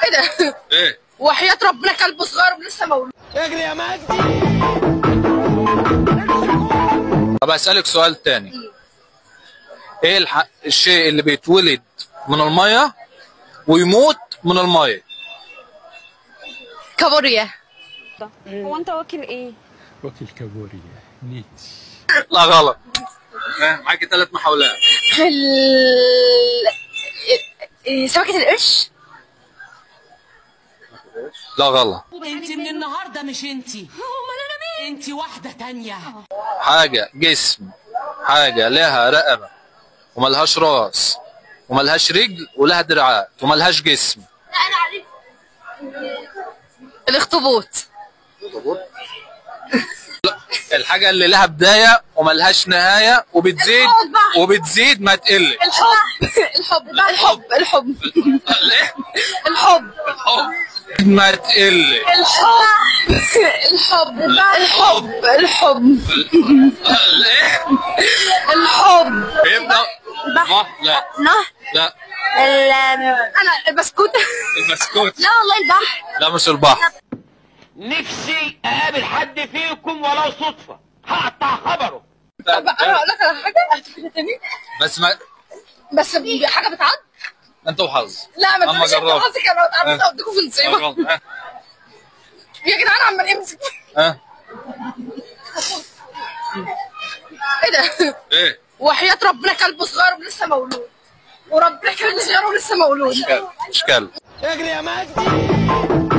ايه ده؟ ايه؟ وحياة ربنا كلب صغير ولسه مولود. اجري يا مجدي. طب اسالك سؤال تاني. ايه الشيء اللي بيتولد من الميه ويموت من الميه؟ كابوريا. هو انت واكل ايه؟ واكل كابوريا نيتي. لا غلط. معاكي 3 محاولات. سمكة القرش. لا غلط. انت من النهارده مش انت. امال انا مين؟ انت واحده تانية. حاجه جسم، حاجه لها رقبه وملهاش راس وملهاش رجل ولها دراعات وملهاش جسم. لا انا عارف. الاخطبوط. لا، الحاجه اللي لها بدايه وملهاش نهايه وبتزيد ما تقلش. الحب. الحب. الايه؟ الحب. الحب ما تقلش. الحب. الحب. الايه؟ الحب. يبدا لا لا انا البسكوت. البسكوت. لا والله البحر. لا مش البحر. نفسي اقابل حد فيكم ولو صدفه هقطع خبره. طب انا هقول لك على حاجه تاني. بس حاجه بتعض. انت وحظ. لا ما تقولش انت وحظك، انا اتعرفت اوديكم في نصيبه. يا جدعان عمال امسك. ايه ده؟ ايه؟ وحياة ربنا كلب صغير ولسه مولود. وربنا كلب صغير ولسه مولود. مش كلب. اجري يا مجدي.